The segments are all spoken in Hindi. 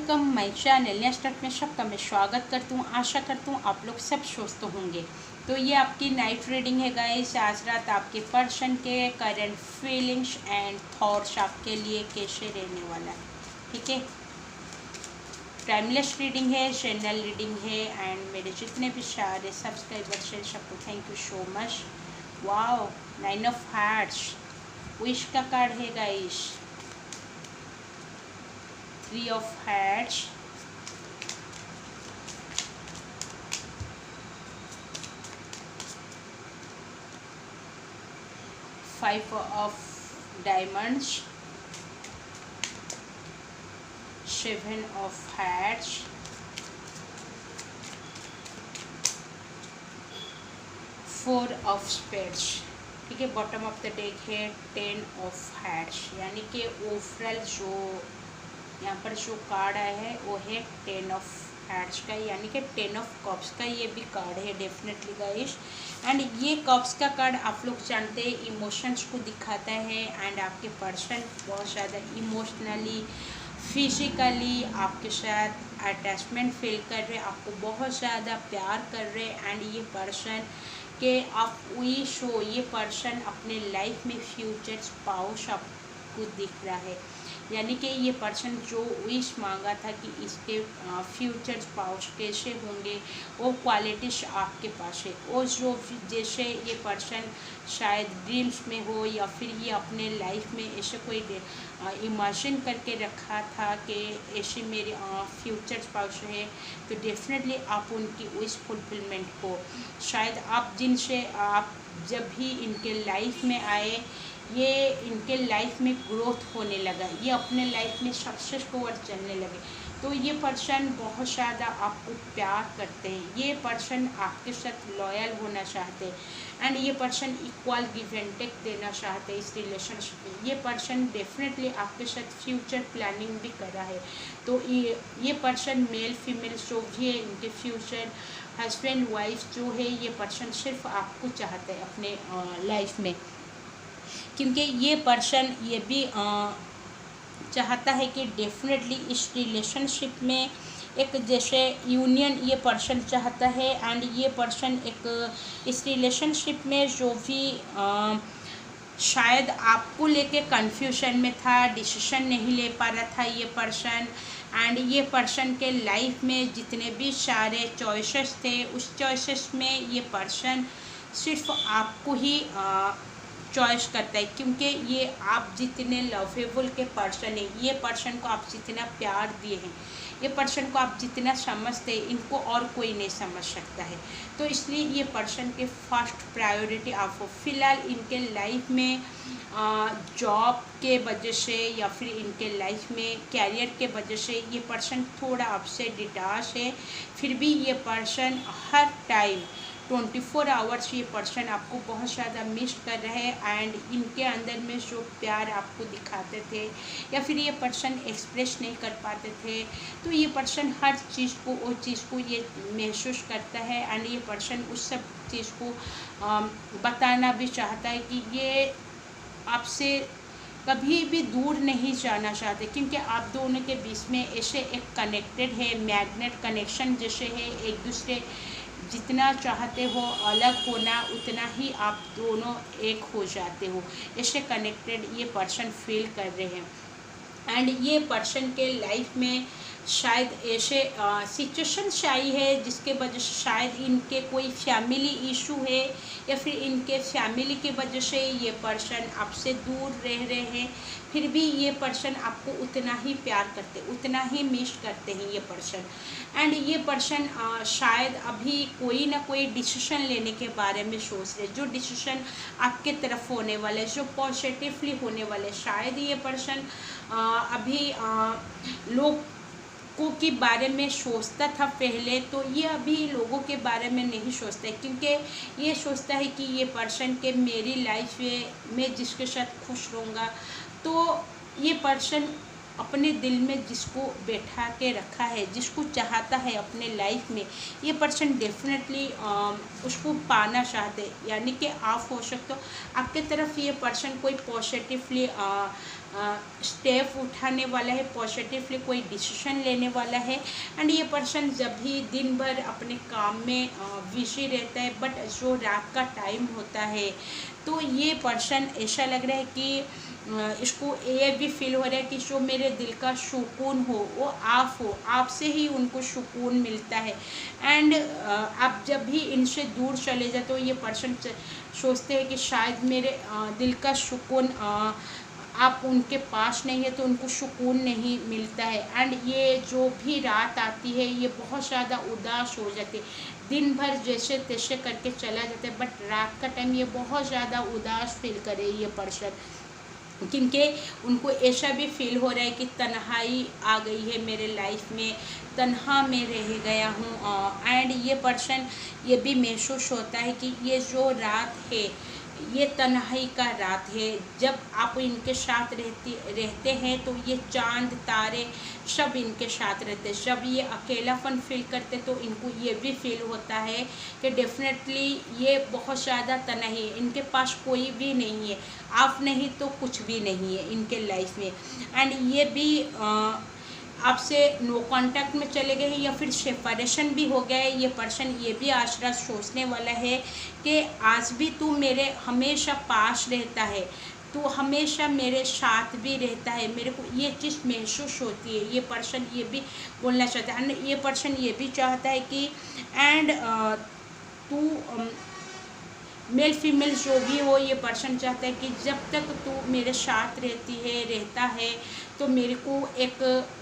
वेलकम माय चैनल नेस्टर्ट में सबका मैं स्वागत करती हूँ। आशा करती हूँ आप लोग सब स्वस्थ होंगे। तो ये आपकी नाइट रीडिंग है गाइस। आज रात आपके पर्सन के करंट फीलिंग्स एंड थॉट्स आपके लिए कैसे रहने वाला है, ठीक है। टाइमलेस रीडिंग है, चैनल रीडिंग है एंड मेरे जितने भी सारे सब्सक्राइबर्स हैं सबको thank you so much. Wow, 9 of hearts wish का कार्ड है guys, 3 of hearts, 5 of diamonds, 7 of hearts, 4 of spades, ठीक है। बॉटम ऑफ द डेक है 10 of hearts, यानी कि ओवरऑल जो यहाँ पर जो कार्ड आया है वो है 10 ऑफ हार्ट्स का, यानी कि 10 ऑफ कप्स का ये भी कार्ड है डेफिनेटली गाइस। एंड ये कप्स का कार्ड आप लोग जानते हैं इमोशंस को दिखाता है एंड आपके पर्सन बहुत ज़्यादा इमोशनली फिजिकली आपके साथ अटैचमेंट फील कर रहे, आपको बहुत ज़्यादा प्यार कर रहे एंड ये पर्सन के आप विश हो, ये पर्सन अपने लाइफ में फ्यूचर स्पाउस आपको दिख रहा है, यानी कि ये पर्सन जो विश मांगा था कि इसके फ्यूचर स्पाउस कैसे होंगे वो क्वालिटीज आपके पास है। और जो जैसे ये पर्सन शायद ड्रीम्स में हो या फिर ये अपने लाइफ में ऐसे कोई इमेजिन करके रखा था कि ऐसे मेरे फ्यूचर स्पाउस है, तो डेफिनेटली आप उनकी विश फुलफिलमेंट को शायद आप जिनसे आप जब भी इनके लाइफ में आए ये इनके लाइफ में ग्रोथ होने लगा, ये अपने लाइफ में सक्सेस को ओर चलने लगे, तो ये पर्सन बहुत ज़्यादा आपको प्यार करते हैं, ये पर्सन आपके साथ लॉयल होना चाहते हैं एंड ये person equal give and take देना चाहते हैं इस रिलेशनशिप में। ये पर्सन डेफिनेटली आपके साथ फ्यूचर प्लानिंग भी कर रहा है, तो ये पर्सन मेल फीमेल जो भी है इनके फ्यूचर हस्बैंड वाइफ जो है ये पर्सन सिर्फ आपको चाहते हैं अपने लाइफ में, क्योंकि ये पर्सन ये भी चाहता है कि डेफिनेटली इस रिलेशनशिप में एक जैसे यूनियन ये पर्सन चाहता है एंड ये पर्सन एक इस रिलेशनशिप में जो भी शायद आपको लेके कंफ्यूजन में था, डिसीजन नहीं ले पा रहा था ये पर्सन एंड ये पर्सन के लाइफ में जितने भी सारे चॉइसेस थे उस चॉइसेस में ये पर्सन सिर्फ आपको ही चॉइस करता है, क्योंकि ये आप जितने लवेबल के पर्सन है, ये पर्सन को आप जितना प्यार दिए हैं, ये पर्सन को आप जितना समझते हैं इनको और कोई नहीं समझ सकता है, तो इसलिए ये पर्सन के फर्स्ट प्रायोरिटी आप हो। फिलहाल इनके लाइफ में जॉब के वजह से या फिर इनके लाइफ में कैरियर के वजह से ये पर्सन थोड़ा आपसे डिटैच है, फिर भी ये पर्सन हर टाइम 24 आवर्स ये पर्सन आपको बहुत ज़्यादा मिस कर रहे हैं एंड इनके अंदर में जो प्यार आपको दिखाते थे या फिर ये पर्सन एक्सप्रेस नहीं कर पाते थे, तो ये पर्सन हर चीज़ को वो चीज़ को ये महसूस करता है एंड ये पर्सन उस सब चीज़ को बताना भी चाहता है कि ये आपसे कभी भी दूर नहीं जाना चाहते, क्योंकि आप दोनों के बीच में ऐसे एक कनेक्टेड है, मैग्नेट कनेक्शन जैसे है, एक दूसरे जितना चाहते हो अलग होना उतना ही आप दोनों एक हो जाते हो, ऐसे कनेक्टेड ये पर्सन फील कर रहे हैं एंड ये पर्सन के लाइफ में शायद ऐसे सिचुएशंस आई है जिसके वजह से शायद इनके कोई फैमिली इशू है या फिर इनके फैमिली के वजह से ये पर्सन आपसे दूर रह रहे हैं, फिर भी ये पर्सन आपको उतना ही प्यार करते, उतना ही मिस करते हैं ये पर्सन एंड ये पर्सन शायद अभी कोई ना कोई डिसीजन लेने के बारे में सोच रहे, जो डिसीजन आपके तरफ होने वाले, जो पॉजिटिवली होने वाले, शायद ये पर्सन अभी लोग के बारे में सोचता था पहले, तो ये अभी लोगों के बारे में नहीं सोचता है, क्योंकि ये सोचता है कि ये पर्सन के मेरी लाइफ में मैं जिसके साथ खुश रहूँगा, तो ये पर्सन अपने दिल में जिसको बैठा के रखा है, जिसको चाहता है अपने लाइफ में, ये पर्सन डेफिनेटली उसको पाना चाहते हैं। यानी कि आप हो सकते हो आपके तरफ ये पर्सन कोई पॉजिटिवली स्टेप उठाने वाला है, पॉजिटिवली कोई डिसीजन लेने वाला है। एंड ये पर्सन जब भी दिन भर अपने काम में बिजी रहता है, बट जो रात का टाइम होता है तो ये पर्सन ऐसा लग रहा है कि इसको ये भी फील हो रहा है कि जो मेरे दिल का सुकून हो वो आप हो, आपसे ही उनको सुकून मिलता है। एंड आप जब भी इनसे दूर चले जाते हो, ये पर्सन सोचते हैं कि शायद मेरे दिल का सुकून आप उनके पास नहीं है तो उनको सुकून नहीं मिलता है। एंड ये जो भी रात आती है ये बहुत ज़्यादा उदास हो जाती है, दिन भर जैसे तैसे करके चला जाता है, बट रात का टाइम ये बहुत ज़्यादा उदास फील करे ये पर्सन, क्योंकि उनको ऐसा भी फील हो रहा है कि तन्हाई आ गई है मेरे लाइफ में, तन्हा में रह गया हूँ। एंड ये पर्सन ये भी महसूस होता है कि ये जो रात है ये तन्हाई का रात है। जब आप इनके साथ रहते हैं तो ये चांद तारे सब इनके साथ रहते हैं। जब ये अकेलापन फील करते तो इनको ये भी फील होता है कि डेफिनेटली ये बहुत ज़्यादा तन्हाई है, इनके पास कोई भी नहीं है, आप नहीं तो कुछ भी नहीं है इनके लाइफ में। एंड ये भी आपसे नो कांटेक्ट में चले गए हैं या फिर सेपरेशन भी हो गया है। ये पर्सन ये भी आज रात सोचने वाला है कि आज भी तू मेरे हमेशा पास रहता है, तू हमेशा मेरे साथ भी रहता है, मेरे को ये चीज़ महसूस होती है। ये पर्सन ये भी बोलना चाहता है। एंड ये पर्सन ये भी चाहता है कि एंड तू मेल फीमेल जो भी हो, ये पर्सन चाहता है कि जब तक तू मेरे साथ रहता है तो मेरे को एक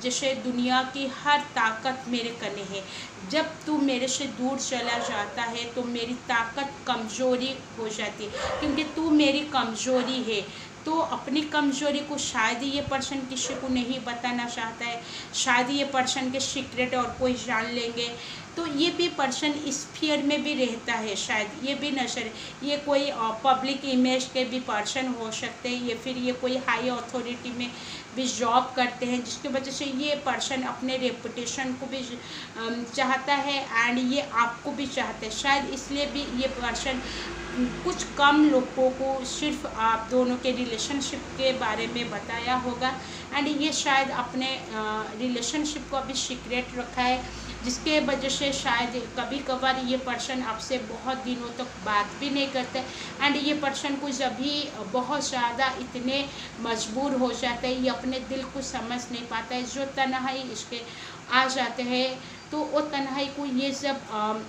जैसे दुनिया की हर ताकत मेरे कने है। जब तू मेरे से दूर चला जाता है तो मेरी ताकत कमज़ोरी हो जाती है, क्योंकि तू मेरी कमज़ोरी है। तो अपनी कमज़ोरी को शायद ये पर्सन किसी को नहीं बताना चाहता है, शायद ये पर्सन के सीक्रेट और कोई जान लेंगे तो ये भी पर्सन इस फियर में भी रहता है। शायद ये भी नशर, ये कोई पब्लिक इमेज के भी पर्सन हो सकते हैं, या फिर ये कोई हाई अथॉरिटी में भी जॉब करते हैं, जिसकी वजह से ये पर्सन अपने रेपुटेशन को भी चाहता है एंड ये आपको भी चाहता है। शायद इसलिए भी ये पर्सन कुछ कम लोगों को सिर्फ आप दोनों के रिलेशनशिप के बारे में बताया होगा। एंड ये शायद अपने रिलेशनशिप को अभी सीक्रेट रखा है, जिसके वजह से शायद कभी कभार ये पर्सन आपसे बहुत दिनों तक बात भी नहीं करता। एंड ये पर्सन को जब भी बहुत ज़्यादा इतने मजबूर हो जाता है, ये अपने दिल को समझ नहीं पाता है, जो तन्हाई इसके आ जाते हैं तो वो तन्हाई को ये जब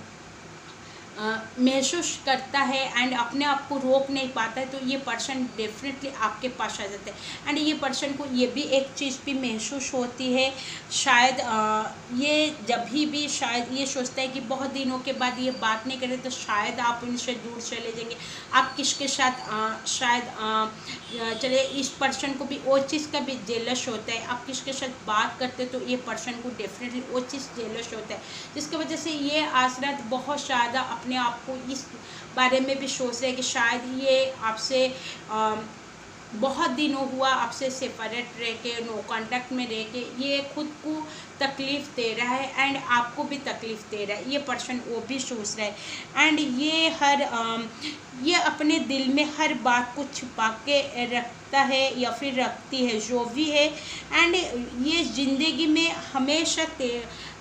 महसूस करता है एंड अपने आप को रोक नहीं पाता है तो ये पर्सन डेफिनेटली आपके पास आ जाता है। एंड ये पर्सन को ये भी एक चीज़ भी महसूस होती है, शायद ये जब भी शायद ये सोचता है कि बहुत दिनों के बाद ये बात नहीं करे तो शायद आप उनसे दूर चले जाएंगे। आप किसके साथ शायद चले, इस पर्सन को भी वो चीज़ का भी जेलस होता है। आप किसके साथ बात करते तो ये पर्सन को डेफिनेटली वो चीज़ जेलस होता है, जिसकी वजह से ये आज रात बहुत ज़्यादा अपने आप को इस बारे में भी सोच रहे हैं कि शायद ये आपसे बहुत दिनों हुआ आपसे सेपरेट रह के, नो कांटेक्ट में रह के ये खुद को तकलीफ़ दे रहा है एंड आपको भी तकलीफ़ दे रहा है। ये पर्सन वो भी सोच रहा है एंड ये अपने दिल में हर बात को छुपा के रखता है या फिर रखती है जो भी है। एंड ये ज़िंदगी में हमेशा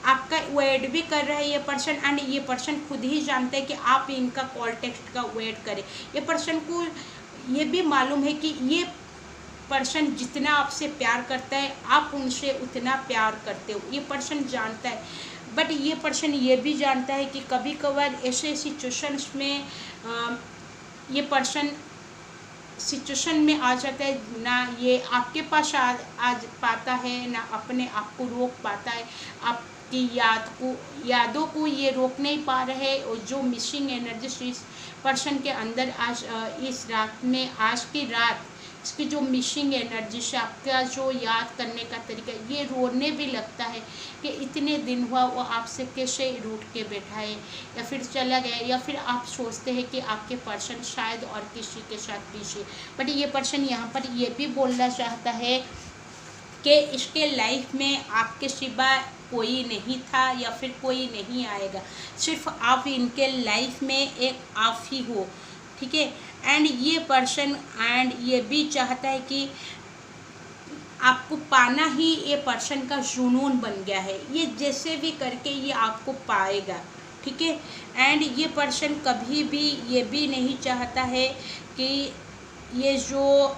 आपका वेट भी कर रहा है ये पर्सन। एंड ये पर्सन खुद ही जानता है कि आप इनका कॉल टेक्स्ट का वेट करें। ये पर्सन को ये भी मालूम है कि ये पर्सन जितना आपसे प्यार करता है आप उनसे उतना प्यार करते हो, ये पर्सन जानता है। बट ये पर्सन ये भी जानता है कि कभी कभार ऐसे सिचुएशंस में ये पर्सन सिचुएशन में आ जाता है, ना ये आपके पास आ पाता है, ना अपने आप को रोक पाता है, आपकी यादों को ये रोक नहीं पा रहे। और जो मिसिंग एनर्जी इस पर्सन के अंदर आज इस रात में, आज की रात इसकी जो मिसिंग एनर्जी से आपका जो याद करने का तरीका, ये रोने भी लगता है कि इतने दिन हुआ वो आपसे कैसे रूठ के बैठा है या फिर चला गया, या फिर आप सोचते हैं कि आपके पर्सन शायद और किसी के साथ बिजी। बट ये पर्सन यहाँ पर ये भी बोलना चाहता है कि इसके लाइफ में आपके सिवा कोई नहीं था या फिर कोई नहीं आएगा, सिर्फ आप इनके लाइफ में एक आप ही हो, ठीक है। एंड ये पर्सन एंड ये भी चाहता है कि आपको पाना ही ये पर्सन का जुनून बन गया है, ये जैसे भी करके ये आपको पाएगा, ठीक है। एंड ये पर्सन कभी भी ये भी नहीं चाहता है कि ये जो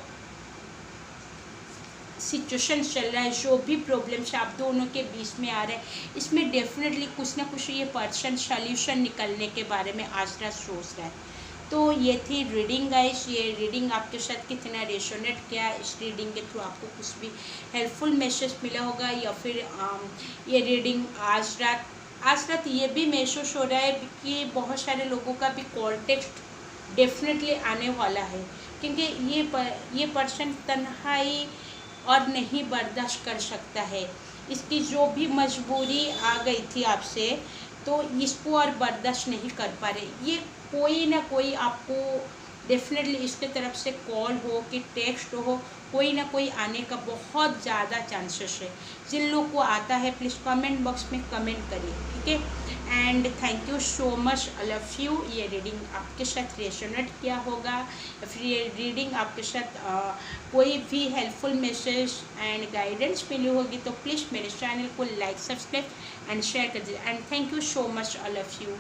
सिचुएशन चल रहा है, जो भी प्रॉब्लम्स आप दोनों के बीच में आ रहे हैं, इसमें डेफिनेटली कुछ ना कुछ ये पर्सन सॉल्यूशन निकलने के बारे में आज रात सोच रहा है। तो ये थी रीडिंग गाइस, ये रीडिंग आपके साथ कितना रेजोनेट किया, इस रीडिंग के थ्रू आपको कुछ भी हेल्पफुल मैसेज मिला होगा या फिर ये रीडिंग आज रात ये भी महसूस हो रहा है कि बहुत सारे लोगों का भी कॉल टेक्स्ट डेफिनेटली आने वाला है, क्योंकि ये पर्सन तन्हाई और नहीं बर्दाश्त कर सकता है, इसकी जो भी मजबूरी आ गई थी आपसे तो इसको और बर्दाश्त नहीं कर पा रहे। ये कोई ना कोई आपको डेफिनेटली इसके तरफ से कॉल हो कि टेक्स्ट हो, कोई ना कोई आने का बहुत ज़्यादा चांसेस है। जिन लोग को आता है प्लीज़ कमेंट बॉक्स में कमेंट करिए, ठीक है। And thank you so much, I love you. ये रीडिंग आपके साथ रेजोनेट किया होगा या फिर ये रीडिंग आपके साथ कोई भी हेल्पफुल मैसेज एंड गाइडेंस मिली होगी तो प्लीज़ मेरे चैनल को लाइक सब्सक्राइब एंड शेयर कर दीजिए। And thank you so much, I love you.